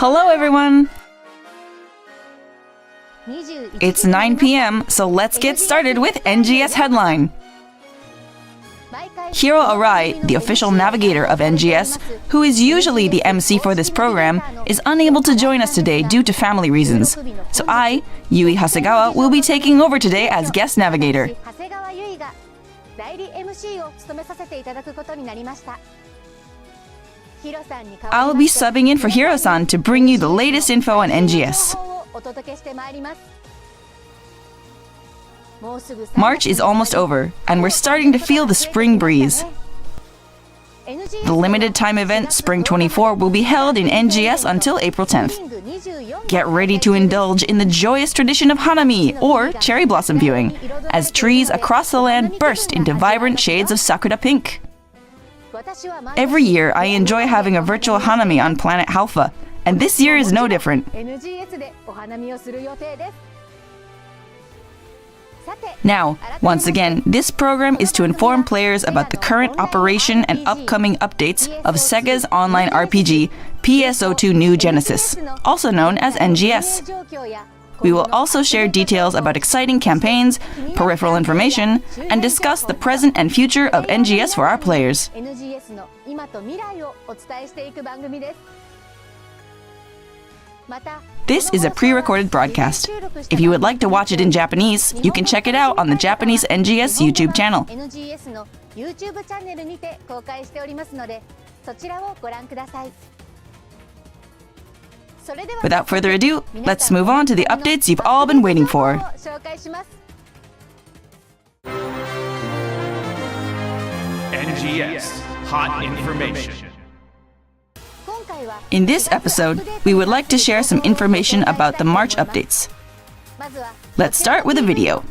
Hello everyone! It's 9 p.m., so let's get started with NGS Headline. Hiro Arai, the official navigator of NGS, who is usually the MC for this program, is unable to join us today due to family reasons. So I, Yui Hasegawa, will be taking over today as guest navigator. I'll be subbing in for Hiro-san to bring you the latest info on NGS. March is almost over, and we're starting to feel the spring breeze. The limited time event Spring 24 will be held in NGS until April 10th. Get ready to indulge in the joyous tradition of Hanami, or cherry blossom viewing, as trees across the land burst into vibrant shades of sakura pink. Every year, I enjoy having a virtual Hanami on planet Halpha, and this year is no different. Now, once again, this program is to inform players about the current operation and upcoming updates of Sega's online RPG PSO2 NEW GENESIS, also known as NGS. We will also share details about exciting campaigns, peripheral information, and discuss the present and future of NGS for our players. This is a pre-recorded broadcast. If you would like to watch it in Japanese, you can check it out on the Japanese NGS YouTube channel. Without further ado, let's move on to the updates you've all been waiting for. NGS Hot Infomation. In this episode, we would like to share some information about the March updates. Let's start with a video.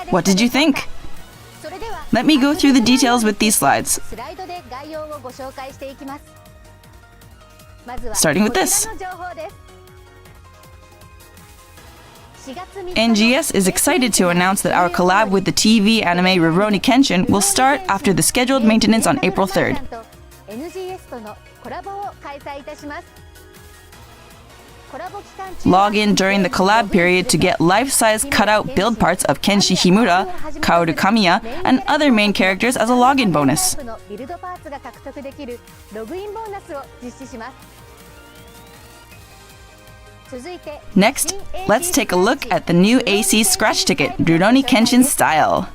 What did you think? Let me go through the details with these slides. Starting with this. NGS is excited to announce that our collab with the TV anime Rurouni Kenshin will start after the scheduled maintenance on April 3rd. Log in during the collab period to get life-size cutout build parts of Kenshi Himura, Kaoru Kamiya, and other main characters as a login bonus. Next, let's take a look at the new AC scratch ticket, Rurouni Kenshin style.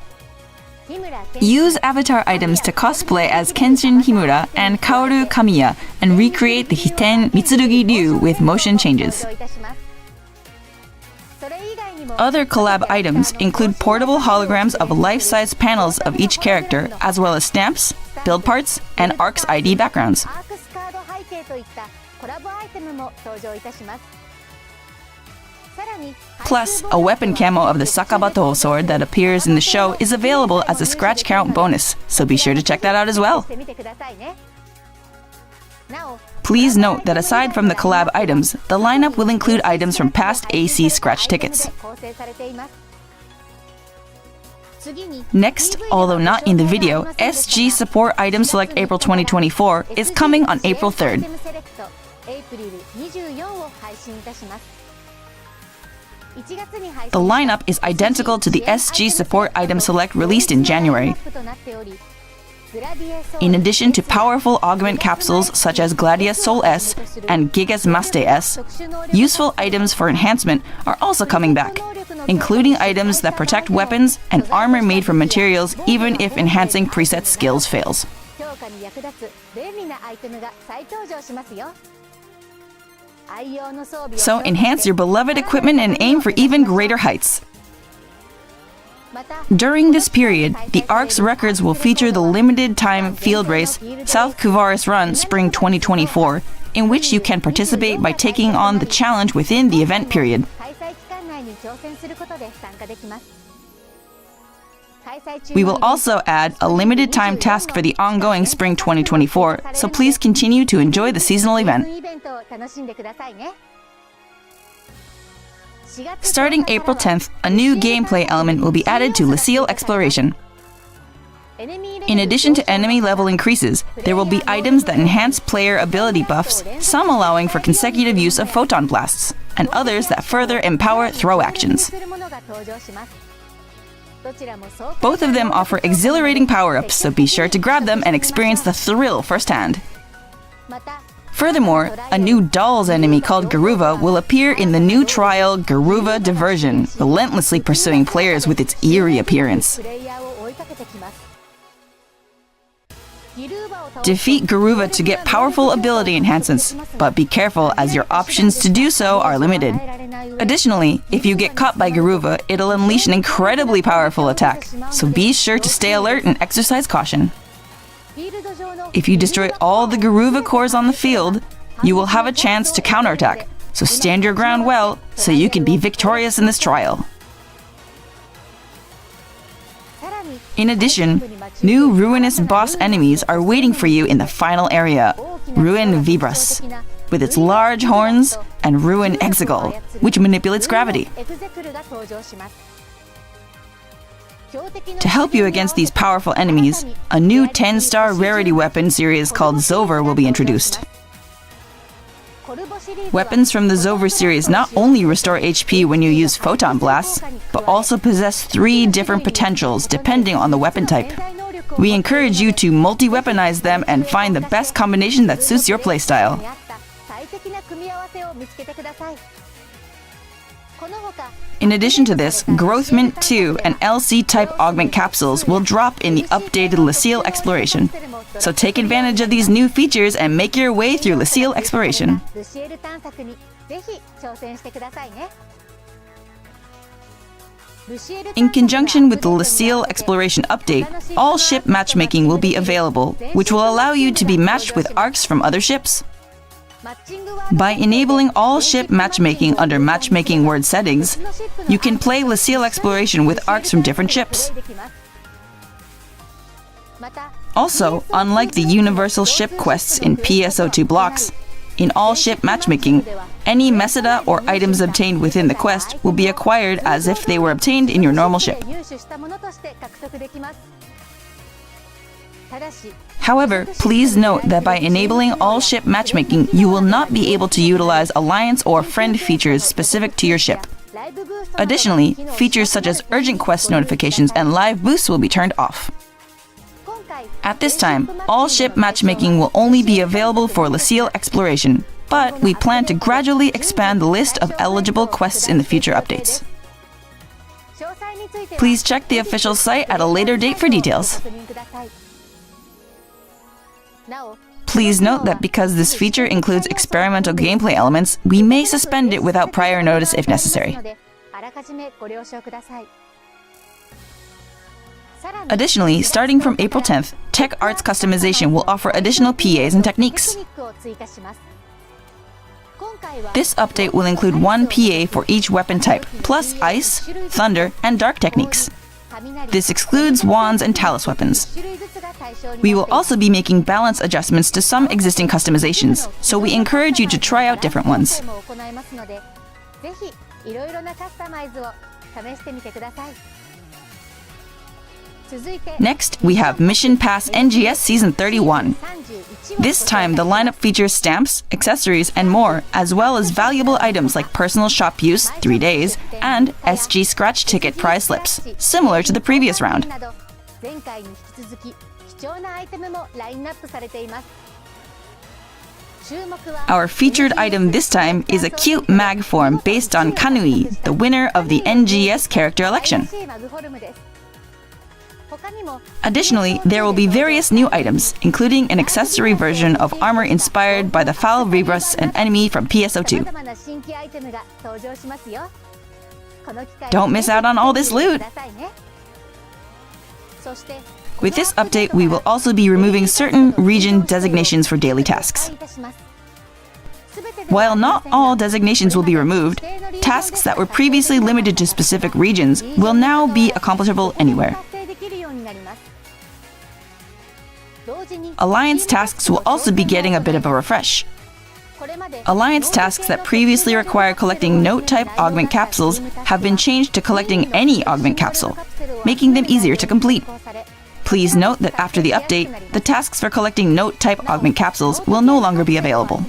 Use avatar items to cosplay as Kenshin Himura and Kaoru Kamiya and recreate the Hiten Mitsurugi Ryu with motion changes. Other collab items include portable holograms of life-size panels of each character, as well as stamps, build parts, and ARC's ID backgrounds. Plus, a weapon camo of the Sakabato sword that appears in the show is available as a scratch count bonus, so be sure to check that out as well. Please note that aside from the collab items, the lineup will include items from past AC scratch tickets. Next, although not in the video, SG Support Item Select April 2024 is coming on April 3rd. The lineup is identical to the SG Support Item Select released in January. In addition to powerful augment capsules such as Gladius Soul S and Gigas Maste S, useful items for enhancement are also coming back, including items that protect weapons and armor made from materials even if enhancing preset skills fails. So enhance your beloved equipment and aim for even greater heights. During this period, the ARC's records will feature the limited-time field race South Kuvaris Run Spring 2024, in which you can participate by taking on the challenge within the event period. We will also add a limited-time task for the ongoing Spring 2024, so please continue to enjoy the seasonal event. Starting April 10th, a new gameplay element will be added to Lucille Exploration. In addition to enemy level increases, there will be items that enhance player ability buffs, some allowing for consecutive use of photon blasts, and others that further empower throw actions. Both of them offer exhilarating power-ups, so be sure to grab them and experience the thrill firsthand. Furthermore, a new Dolls enemy called Garuva will appear in the new trial Garuva Diversion, relentlessly pursuing players with its eerie appearance. Defeat Garuva to get powerful ability enhancements, but be careful as your options to do so are limited. Additionally, if you get caught by Garuva, it'll unleash an incredibly powerful attack, so be sure to stay alert and exercise caution. If you destroy all the Garuva cores on the field, you will have a chance to counterattack, so stand your ground well so you can be victorious in this trial. In addition, new ruinous boss enemies are waiting for you in the final area, Ruin Vibras, with its large horns, and Ruin Exegol, which manipulates gravity. To help you against these powerful enemies, a new 10-star rarity weapon series called Zover will be introduced. Weapons from the Zover series not only restore HP when you use photon blasts, but also possess 3 different potentials depending on the weapon type. We encourage you to multi-weaponize them and find the best combination that suits your playstyle. In addition to this, Growth Mint 2 and LC-type augment capsules will drop in the updated Lucille Exploration. So take advantage of these new features and make your way through Lucille Exploration. In conjunction with the Lucille Exploration update, all ship matchmaking will be available, which will allow you to be matched with arcs from other ships. By enabling all ship matchmaking under matchmaking word settings, you can play LaCille exploration with arcs from different ships. Also, unlike the universal ship quests in PSO2 blocks, in all ship matchmaking, any meseta or items obtained within the quest will be acquired as if they were obtained in your normal ship. However, please note that by enabling all ship matchmaking, you will not be able to utilize alliance or friend features specific to your ship. Additionally, features such as urgent quest notifications and live boosts will be turned off. At this time, all ship matchmaking will only be available for LaCille exploration, but we plan to gradually expand the list of eligible quests in the future updates. Please check the official site at a later date for details. Please note that because this feature includes experimental gameplay elements, we may suspend it without prior notice if necessary. Additionally, starting from April 10th, Tech Arts customization will offer additional PAs and techniques. This update will include one PA for each weapon type, plus Ice, Thunder, and Dark techniques. This excludes wands and talus weapons. We will also be making balance adjustments to some existing customizations, so we encourage you to try out different ones. Next, we have Mission Pass NGS Season 31. This time, the lineup features stamps, accessories, and more, as well as valuable items like personal shop use, 3 days, and SG Scratch Ticket prize slips, similar to the previous round. Our featured item this time is a cute mag form based on Kanui, the winner of the NGS character election. Additionally, there will be various new items, including an accessory version of armor inspired by the Foul Vibras, an enemy from PSO2. Don't miss out on all this loot! With this update, we will also be removing certain region designations for daily tasks. While not all designations will be removed, tasks that were previously limited to specific regions will now be accomplishable anywhere. Alliance tasks will also be getting a bit of a refresh. Alliance tasks that previously required collecting note-type augment capsules have been changed to collecting any augment capsule, making them easier to complete. Please note that after the update, the tasks for collecting note-type augment capsules will no longer be available.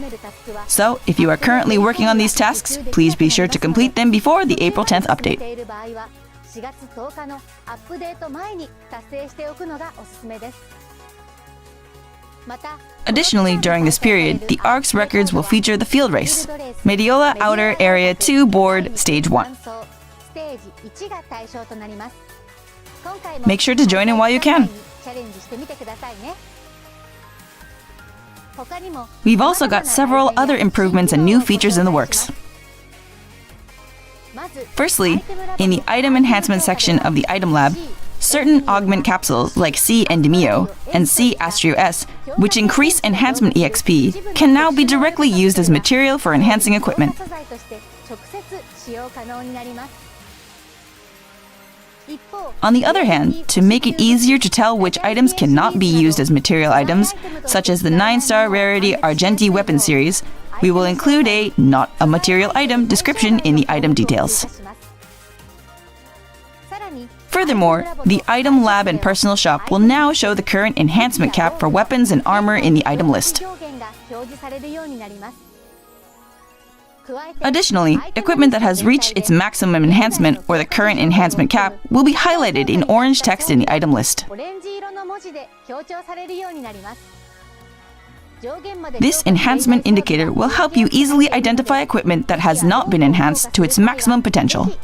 So, if you are currently working on these tasks, please be sure to complete them before the April 10th update. Additionally, during this period, the ARC's records will feature the field race, Mediola Outer Area 2 Board Stage 1. Make sure to join in while you can. We've also got several other improvements and new features in the works. Firstly, in the item enhancement section of the item lab, certain augment capsules like C Endemio and C Astrio S, which increase enhancement EXP, can now be directly used as material for enhancing equipment. On the other hand, to make it easier to tell which items cannot be used as material items, such as the 9-star rarity Argenti weapon series, we will include a "not a material item" description in the item details. Furthermore, the item lab and personal shop will now show the current enhancement cap for weapons and armor in the item list. Additionally, equipment that has reached its maximum enhancement or the current enhancement cap will be highlighted in orange text in the item list. This enhancement indicator will help you easily identify equipment that has not been enhanced to its maximum potential.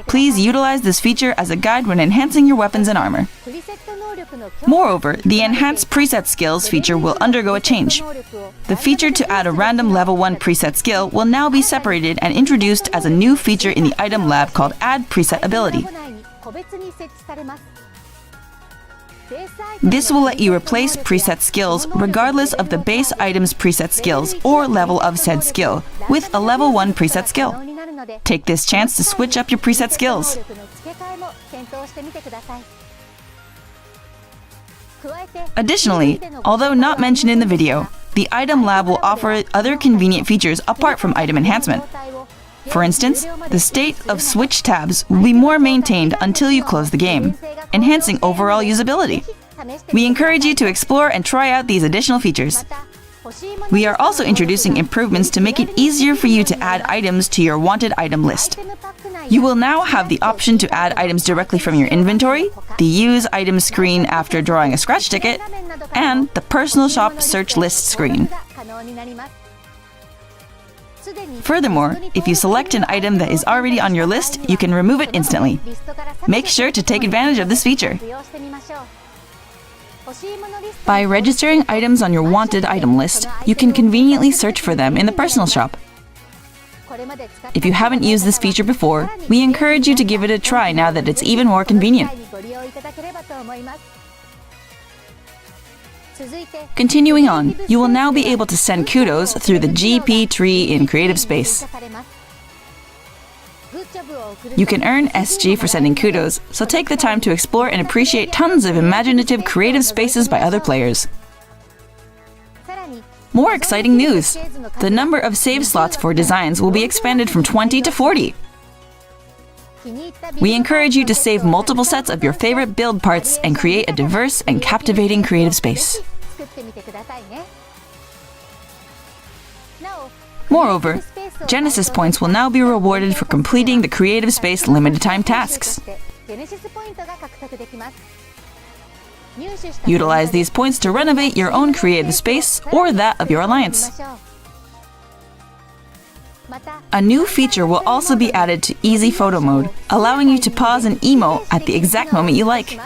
Please utilize this feature as a guide when enhancing your weapons and armor. Moreover, the Enhanced Preset Skills feature will undergo a change. The feature to add a random level 1 preset skill will now be separated and introduced as a new feature in the item lab called Add Preset Ability. This will let you replace preset skills regardless of the base item's preset skills or level of said skill with a level 1 preset skill. Take this chance to switch up your preset skills. Additionally, although not mentioned in the video, the item lab will offer other convenient features apart from item enhancement. For instance, the state of switch tabs will be more maintained until you close the game, enhancing overall usability. We encourage you to explore and try out these additional features. We are also introducing improvements to make it easier for you to add items to your wanted item list. You will now have the option to add items directly from your inventory, the Use Item screen after drawing a scratch ticket, and the Personal Shop Search List screen. Furthermore, if you select an item that is already on your list, you can remove it instantly. Make sure to take advantage of this feature. By registering items on your wanted item list, you can conveniently search for them in the Personal Shop. If you haven't used this feature before, we encourage you to give it a try now that it's even more convenient. Continuing on, you will now be able to send kudos through the GP tree in Creative Space. You can earn SG for sending kudos, so take the time to explore and appreciate tons of imaginative creative spaces by other players. More exciting news! The number of save slots for designs will be expanded from 20 to 40. We encourage you to save multiple sets of your favorite build parts and create a diverse and captivating creative space. Moreover, Genesis points will now be rewarded for completing the creative space limited time tasks. Utilize these points to renovate your own creative space or that of your alliance. A new feature will also be added to Easy Photo Mode, allowing you to pause an emote at the exact moment you like.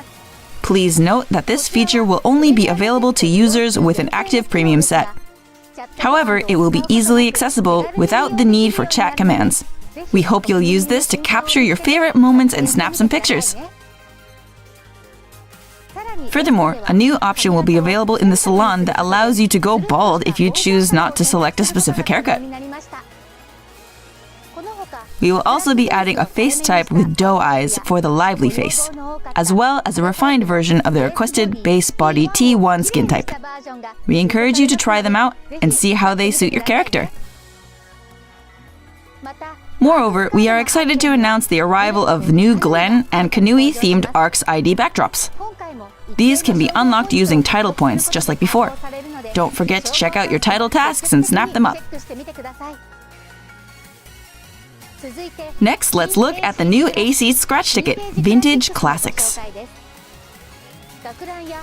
Please note that this feature will only be available to users with an active premium set. However, it will be easily accessible without the need for chat commands. We hope you'll use this to capture your favorite moments and snap some pictures. Furthermore, a new option will be available in the salon that allows you to go bald if you choose not to select a specific haircut. We will also be adding a face type with doe eyes for the lively face, as well as a refined version of the requested base body T1 skin type. We encourage you to try them out and see how they suit your character. Moreover, we are excited to announce the arrival of new Glen and Kanui-themed ARCS ID backdrops. These can be unlocked using title points, just like before. Don't forget to check out your title tasks and snap them up. Next, let's look at the new AC Scratch Ticket, Vintage Classics.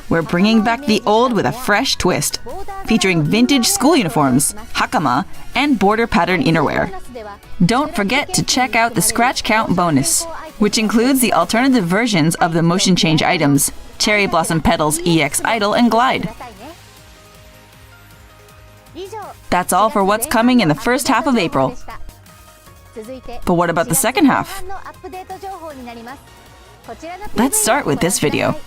We're bringing back the old with a fresh twist, featuring vintage school uniforms, hakama, and border pattern innerwear. Don't forget to check out the Scratch Count bonus, which includes the alternative versions of the motion change items, Cherry Blossom Petals EX Idle and Glide. That's all for what's coming in the first half of April. But what about the second half? Let's start with this video.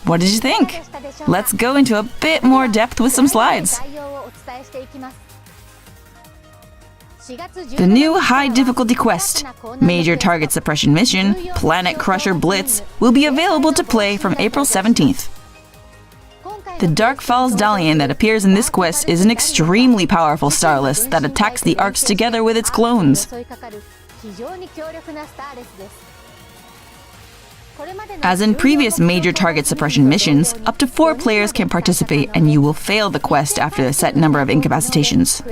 What did you think? Let's go into a bit more depth with some slides. The new high difficulty quest, Major Target Suppression Mission, Planet Crusher Blitz, will be available to play from April 17th. The Dark Falls Dalian that appears in this quest is an extremely powerful starless that attacks the arcs together with its clones. As in previous Major Target Suppression missions, up to 4 players can participate and you will fail the quest after a set number of incapacitations.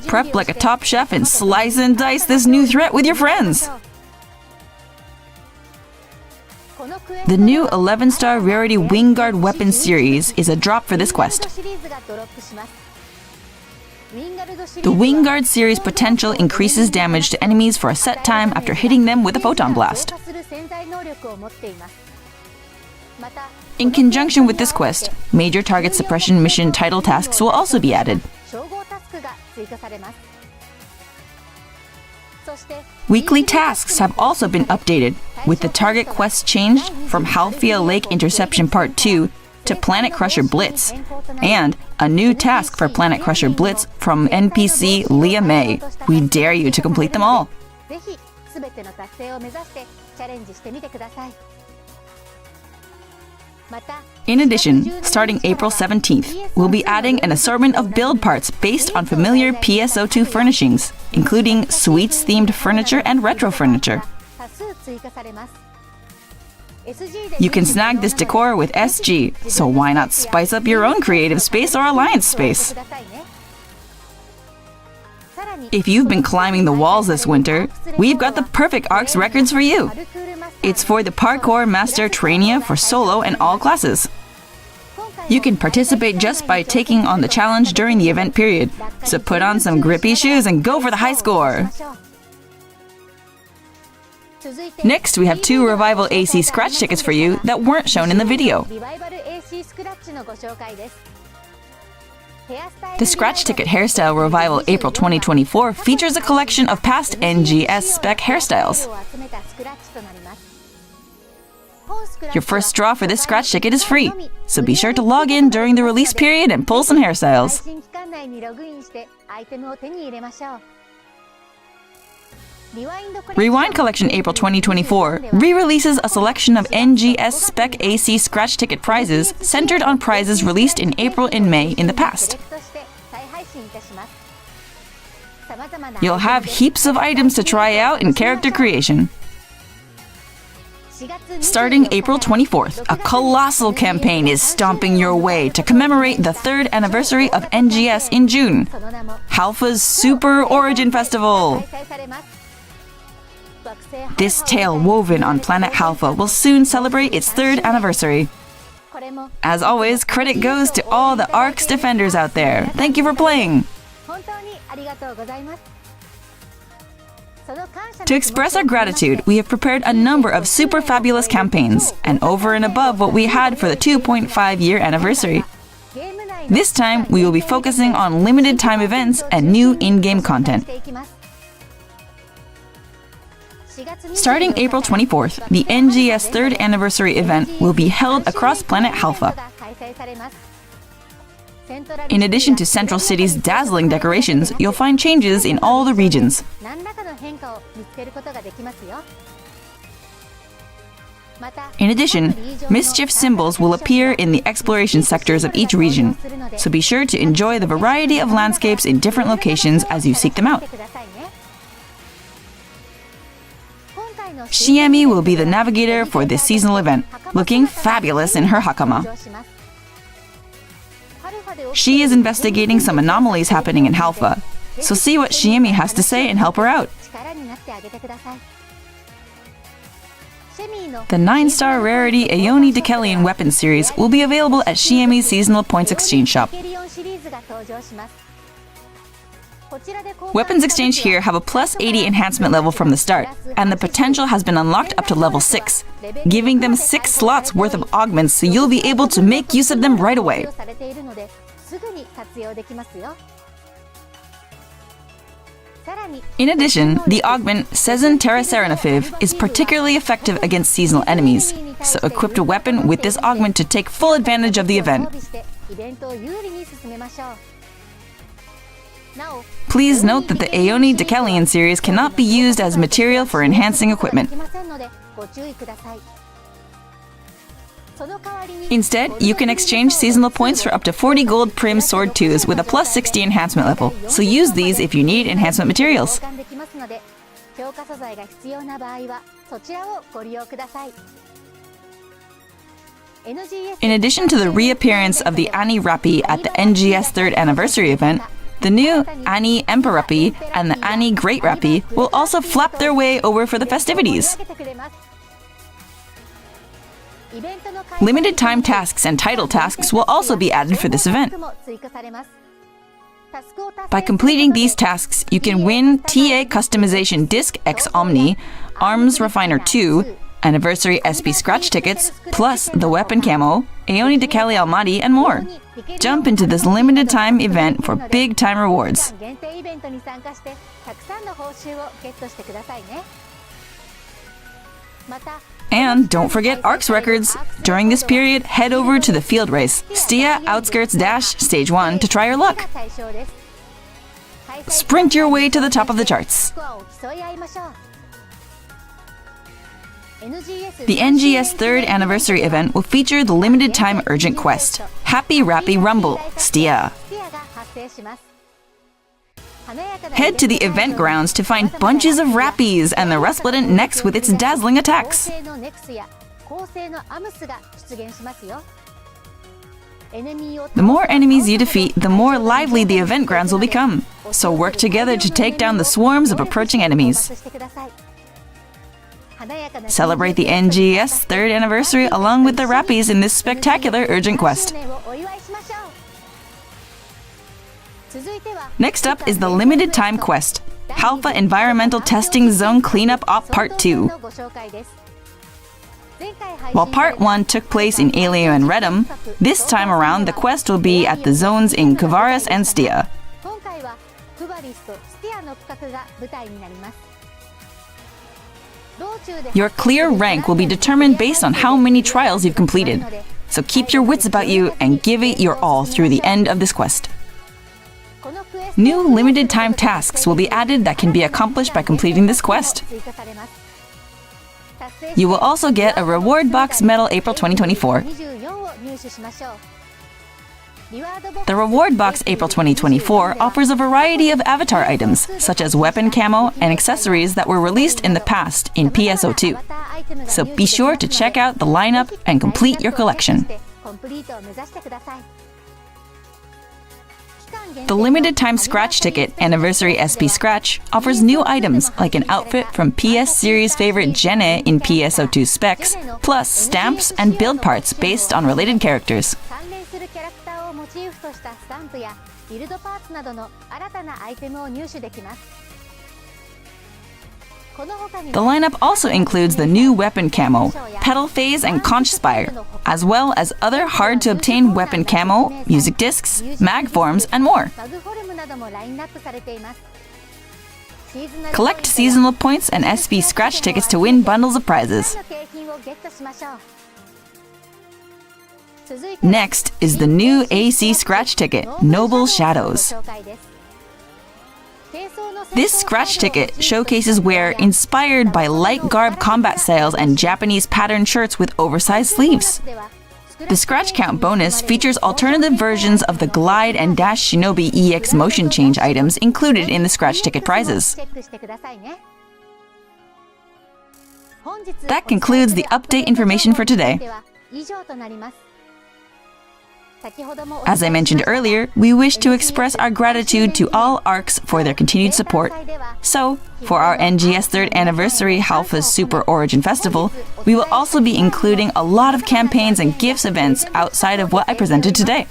Prep like a top chef and slice and dice this new threat with your friends! The new 11-star rarity Wingguard weapon series is a drop for this quest. The Wingguard series potential increases damage to enemies for a set time after hitting them with a photon blast. In conjunction with this quest, Major Target Suppression mission title tasks will also be added. Weekly tasks have also been updated, with the target quest changed from Halfia Lake Interception Part 2 to Planet Crusher Blitz, and a new task for Planet Crusher Blitz from NPC Leah May. We dare you to complete them all! In addition, starting April 17th, we'll be adding an assortment of build parts based on familiar PSO2 furnishings, including Sweets-themed furniture and retro furniture. You can snag this decor with SG, so why not spice up your own creative space or alliance space? If you've been climbing the walls this winter, we've got the perfect ARCS records for you! It's for the Parkour Master Trainia for solo and all classes. You can participate just by taking on the challenge during the event period, so put on some grippy shoes and go for the high score! Next, we have 2 Revival AC scratch tickets for you that weren't shown in the video. The Scratch Ticket Hairstyle Revival April 2024 features a collection of past NGS spec hairstyles. Your first draw for this scratch ticket is free, so be sure to log in during the release period and pull some hairstyles. Rewind Collection April 2024 re-releases a selection of NGS Spec AC scratch ticket prizes centered on prizes released in April and May in the past. You'll have heaps of items to try out in character creation. Starting April 24th, a colossal campaign is stomping your way to commemorate the 3rd anniversary of NGS in June, Halfa's Super Origin Festival. This tale woven on Planet Halfa will soon celebrate its 3rd anniversary. As always, credit goes to all the ARCS defenders out there. Thank you for playing! To express our gratitude, we have prepared a number of super fabulous campaigns, and over and above what we had for the 2.5-year anniversary. This time, we will be focusing on limited time events and new in-game content. Starting April 24th, the NGS 3rd anniversary event will be held across Planet Halfa. In addition to Central City's dazzling decorations, you'll find changes in all the regions. In addition, mischief symbols will appear in the exploration sectors of each region, so be sure to enjoy the variety of landscapes in different locations as you seek them out. Shiemi will be the navigator for this seasonal event, looking fabulous in her hakama. She is investigating some anomalies happening in Halfa, so see what Shiemi has to say and help her out. The 9-star rarity Aeoni Dekelian weapon series will be available at Shiemi's seasonal points exchange shop. Weapons exchange here have a plus 80 enhancement level from the start, and the potential has been unlocked up to level 6, giving them 6 slots worth of augments so you'll be able to make use of them right away. In addition, the augment Sezen Terraceranafiv is particularly effective against seasonal enemies, so equip a weapon with this augment to take full advantage of the event. Please note that the Aeoni Decalion series cannot be used as material for enhancing equipment. Instead, you can exchange seasonal points for up to 40 gold Prim Sword 2s with a plus 60 enhancement level, so use these if you need enhancement materials. In addition to the reappearance of the Ani Rappi at the NGS 3rd Anniversary event, the new Ani Emperor Rappi and the Ani Great Rappi will also flap their way over for the festivities. Limited time tasks and title tasks will also be added for this event. By completing these tasks, you can win TA Customization Disc X Omni, Arms Refiner 2, Anniversary SP Scratch tickets, plus the weapon camo, Aeoni Decali Almaty, and more. Jump into this limited time event for big time rewards. And don't forget ARCS records. During this period, head over to the field race, Stia Outskirts Dash Stage 1 to try your luck. Sprint your way to the top of the charts. The NGS 3rd Anniversary event will feature the limited time urgent quest, Happy Rappy Rumble, Stia. Head to the event grounds to find bunches of Rappies and the resplendent Nex with its dazzling attacks. The more enemies you defeat, the more lively the event grounds will become. So work together to take down the swarms of approaching enemies. Celebrate the NGS 3rd Anniversary along with the Rappies in this spectacular urgent quest. Next up is the limited time quest, Halpha Environmental Testing Zone Cleanup Op Part 2. While Part 1 took place in Aleo and Redum, this time around the quest will be at the zones in Kavaris and Stia. Your clear rank will be determined based on how many trials you've completed, so keep your wits about you and give it your all through the end of this quest. New limited time tasks will be added that can be accomplished by completing this quest. You will also get a reward box medal April 2024. The reward box April 2024 offers a variety of avatar items, such as weapon camo and accessories that were released in the past in PSO2. So be sure to check out the lineup and complete your collection. The limited time scratch ticket, Anniversary SP Scratch, offers new items like an outfit from PS series favorite Gene in PSO2 specs, plus stamps and build parts based on related characters. The lineup also includes the new weapon camo, Petal Phase and Conch Spire, as well as other hard-to-obtain weapon camo, music discs, mag forms, and more. Collect seasonal points and SP scratch tickets to win bundles of prizes. Next is the new AC scratch ticket, Noble Shadows. This scratch ticket showcases wear inspired by light garb combat styles and Japanese patterned shirts with oversized sleeves. The scratch count bonus features alternative versions of the Glide and Dash Shinobi EX motion change items included in the scratch ticket prizes. That concludes the update information for today. As I mentioned earlier, we wish to express our gratitude to all ARCs for their continued support. So, for our NGS 3rd Anniversary Halpha's Super Origin Festival, we will also be including a lot of campaigns and gifts events outside of what I presented today.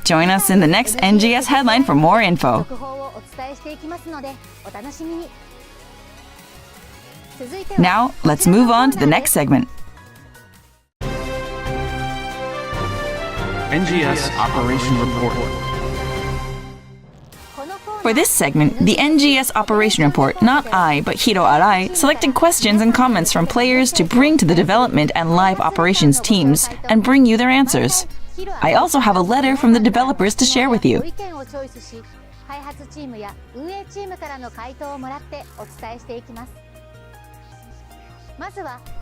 Join us in the next NGS Headline for more info. Now, let's move on to the next segment. NGS Operation Report. For this segment, the NGS Operation Report, not I, but Hiro Arai, selected questions and comments from players to bring to the development and live operations teams and bring you their answers. I also have a letter from the developers to share with you.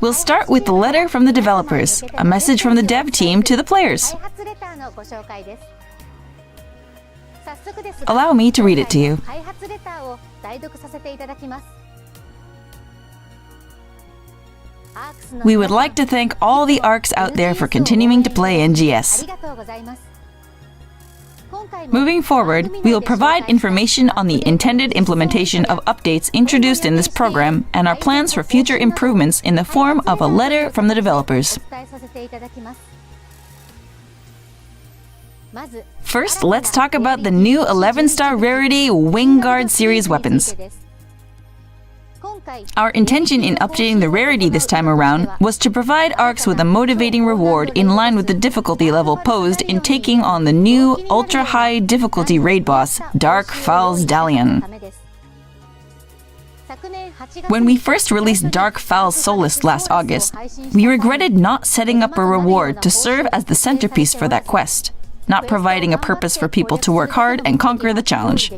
We'll start with the letter from the developers, a message from the dev team to the players. Allow me to read it to you. We would like to thank all the ARCs out there for continuing to play NGS. Moving forward, we will provide information on the intended implementation of updates introduced in this program and our plans for future improvements in the form of a letter from the developers. First, let's talk about the new 11-star rarity Wingguard series weapons. Our intention in updating the rarity this time around was to provide ARCs with a motivating reward in line with the difficulty level posed in taking on the new ultra-high difficulty raid boss, Dark Falz Dalion. When we first released Dark Falz Solus last August, we regretted not setting up a reward to serve as the centerpiece for that quest, not providing a purpose for people to work hard and conquer the challenge.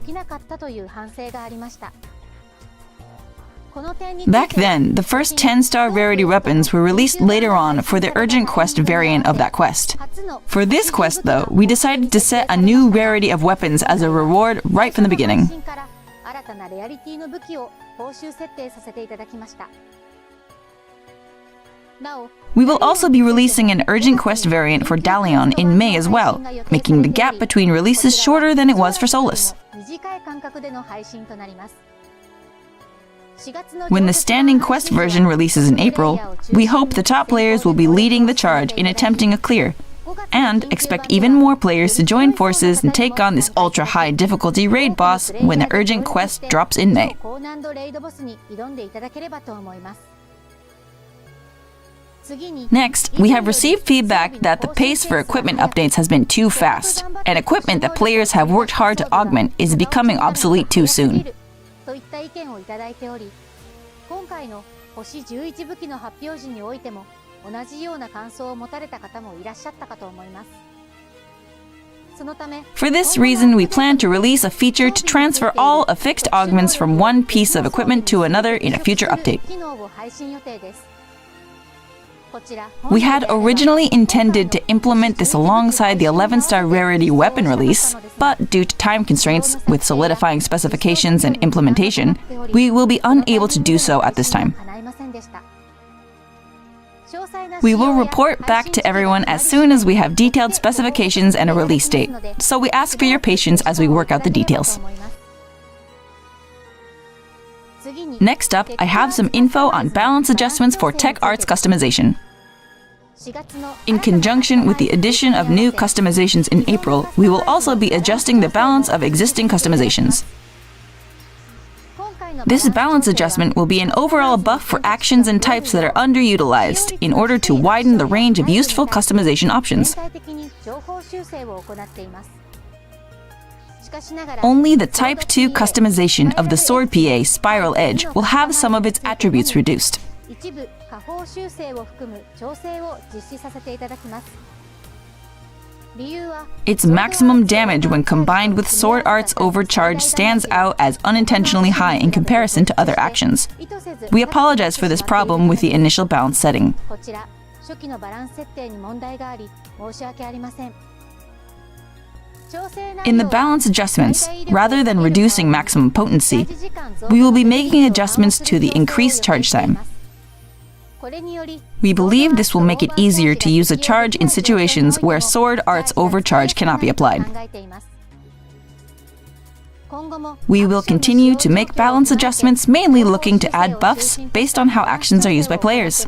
Back then, the first 10-star rarity weapons were released later on for the urgent quest variant of that quest. For this quest, though, we decided to set a new rarity of weapons as a reward right from the beginning. We will also be releasing an urgent quest variant for Dalion in May as well, making the gap between releases shorter than it was for Solus. When the standing quest version releases in April, we hope the top players will be leading the charge in attempting a clear, and expect even more players to join forces and take on this ultra-high difficulty raid boss when the urgent quest drops in May. Next, we have received feedback that the pace for equipment updates has been too fast, and equipment that players have worked hard to augment is becoming obsolete too soon. For this reason, we plan to release a feature to transfer all affixed augments from one piece of equipment to another in a future update. We had originally intended to implement this alongside the 11-star rarity weapon release, but due to time constraints with solidifying specifications and implementation, we will be unable to do so at this time. We will report back to everyone as soon as we have detailed specifications and a release date, so we ask for your patience as we work out the details. Next up, I have some info on balance adjustments for Tech Arts customization. In conjunction with the addition of new customizations in April, we will also be adjusting the balance of existing customizations. This balance adjustment will be an overall buff for actions and types that are underutilized in order to widen the range of useful customization options. Only the Type 2 customization of the Sword PA Spiral Edge will have some of its attributes reduced. Its maximum damage when combined with Sword Art's overcharge stands out as unintentionally high in comparison to other actions. We apologize for this problem with the initial balance setting. In the balance adjustments, rather than reducing maximum potency, we will be making adjustments to the increased charge time. We believe this will make it easier to use a charge in situations where Sword Art's overcharge cannot be applied. We will continue to make balance adjustments, mainly looking to add buffs based on how actions are used by players.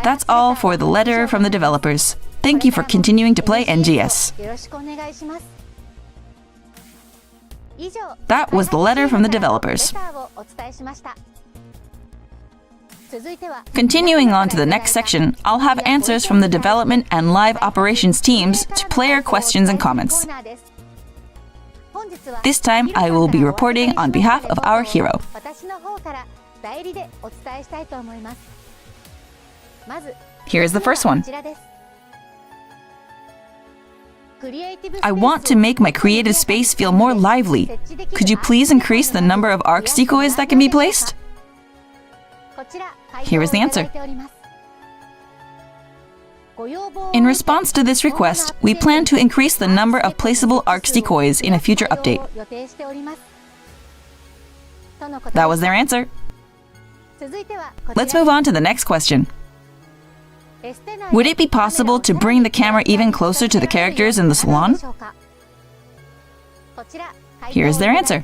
That's all for the letter from the developers. Thank you for continuing to play NGS. That was the letter from the developers. Continuing on to the next section, I'll have answers from the development and live operations teams to player questions and comments. This time, I will be reporting on behalf of our hero. Here is the first one. I want to make my creative space feel more lively. Could you please increase the number of ARC decoys that can be placed? Here is the answer. In response to this request, we plan to increase the number of placeable ARC decoys in a future update. That was their answer. Let's move on to the next question. Would it be possible to bring the camera even closer to the characters in the salon? Here's their answer.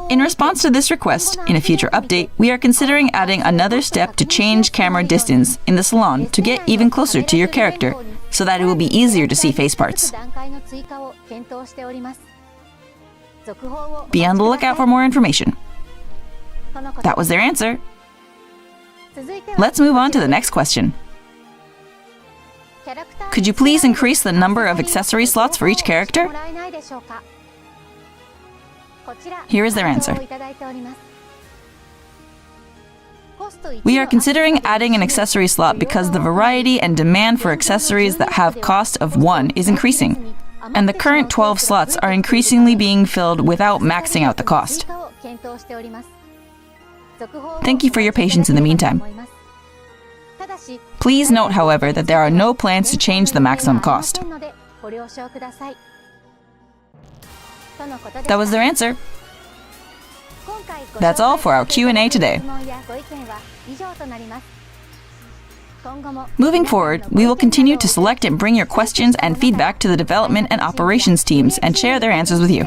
In response to this request, in a future update, we are considering adding another step to change camera distance in the salon to get even closer to your character, so that it will be easier to see face parts. Be on the lookout for more information. That was their answer. Let's move on to the next question. Could you please increase the number of accessory slots for each character? Here is their answer. We are considering adding an accessory slot because the variety and demand for accessories that have cost of 1 is increasing, and the current 12 slots are increasingly being filled without maxing out the cost. Thank you for your patience in the meantime. Please note, however, that there are no plans to change the maximum cost. That was their answer. That's all for our Q&A today. Moving forward, we will continue to select and bring your questions and feedback to the development and operations teams and share their answers with you.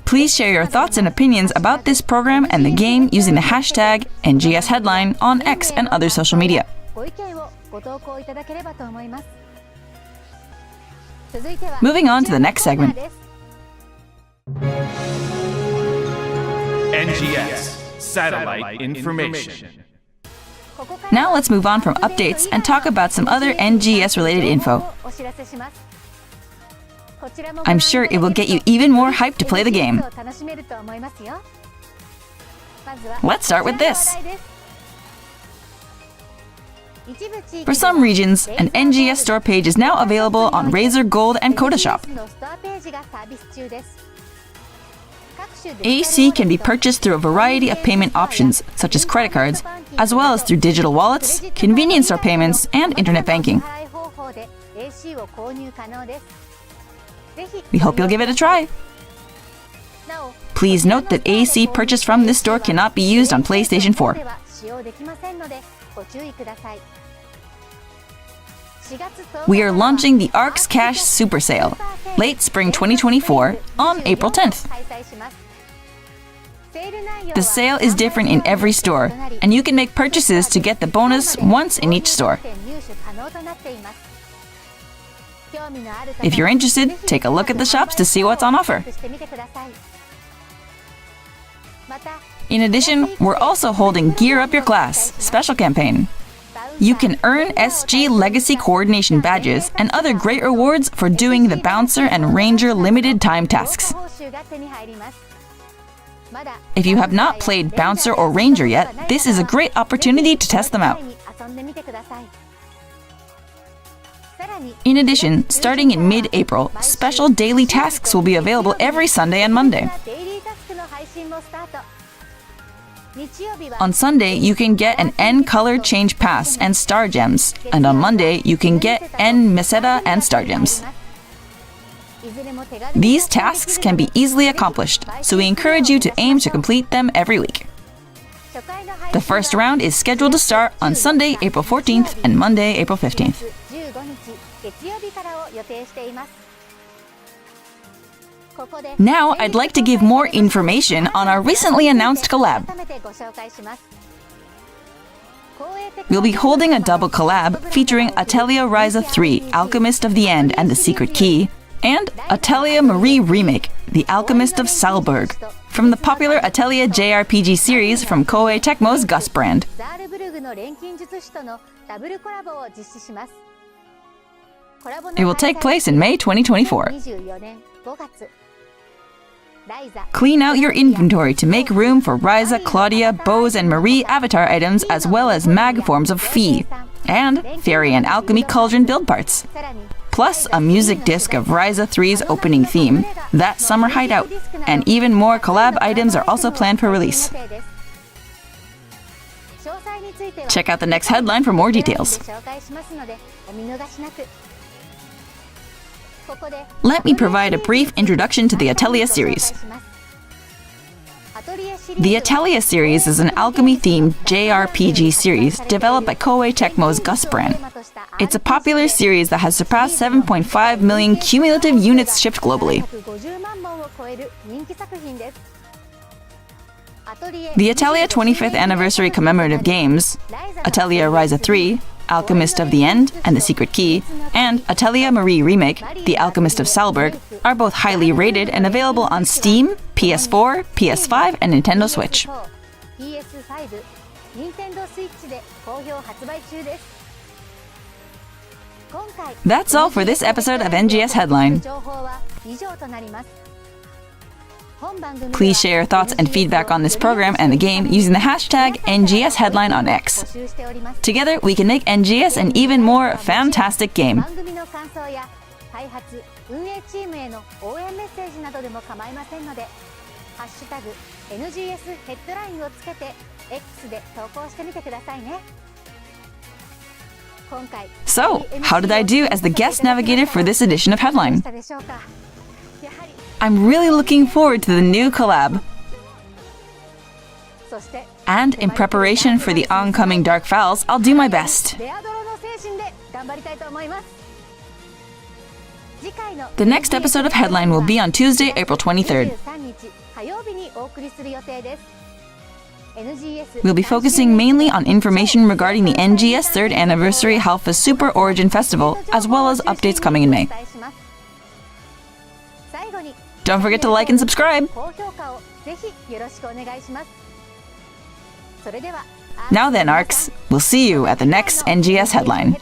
Please share your thoughts and opinions about this program and the game using the hashtag NGS Headline on X and other social media. Moving on to the next segment. NGS Satellite Information. Now let's move on from updates and talk about some other NGS-related info. I'm sure it will get you even more hyped to play the game. Let's start with this. For some regions, an NGS store page is now available on Razer Gold and Coda Shop. AC can be purchased through a variety of payment options, such as credit cards, as well as through digital wallets, convenience store payments, and internet banking. We hope you'll give it a try. Please note that AC purchased from this store cannot be used on PlayStation 4. We are launching the ARC's Cash Super Sale, late spring 2024, on April 10th. The sale is different in every store, and you can make purchases to get the bonus once in each store. If you're interested, take a look at the shops to see what's on offer. In addition, we're also holding Gear Up Your Class special campaign. You can earn SG Legacy Coordination badges and other great rewards for doing the Bouncer and Ranger limited time tasks. If you have not played Bouncer or Ranger yet, this is a great opportunity to test them out. In addition, starting in mid-April, special daily tasks will be available every Sunday and Monday. On Sunday, you can get an N color change pass and star gems, and on Monday, you can get N meseta and star gems. These tasks can be easily accomplished, so we encourage you to aim to complete them every week. The first round is scheduled to start on Sunday, April 14th and Monday, April 15th. Now, I'd like to give more information on our recently announced collab. We'll be holding a double collab featuring Atelier Ryza 3, Alchemist of the End and the Secret Key, and Atelier Marie Remake, The Alchemist of Salzburg, from the popular Atelier JRPG series from Koei Tecmo's Gus brand. It will take place in May 2024. Clean out your inventory to make room for Ryza, Claudia, Bose, and Marie avatar items, as well as mag forms of Fee, and Fairy and Alchemy Cauldron build parts. Plus a music disc of Ryza 3's opening theme, That Summer Hideout, and even more collab items are also planned for release. Check out the next headline for more details. Let me provide a brief introduction to the Atelier series. The Atelier series is an alchemy-themed JRPG series developed by Koei Tecmo's Gus brand. It's a popular series that has surpassed 7.5 million cumulative units shipped globally. The Atelier 25th Anniversary Commemorative Games, Atelier Ryza 3, Alchemist of the End and the Secret Key, and Atelier Marie Remake, The Alchemist of Salzburg, are both highly rated and available on Steam, PS4, PS5, and Nintendo Switch. That's all for this episode of NGS Headline. Please share your thoughts and feedback on this program and the game using the hashtag NGS Headline on X. Together, we can make NGS an even more fantastic game. So, how did I do as the guest navigator for this edition of Headline? I'm really looking forward to the new collab. And in preparation for the oncoming Dark Files, I'll do my best. The next episode of Headline will be on Tuesday, April 23rd. We'll be focusing mainly on information regarding the NGS 3rd Anniversary Halpha Super Origin Festival, as well as updates coming in May. Don't forget to like and subscribe! Now then, ARCs, we'll see you at the next NGS Headline.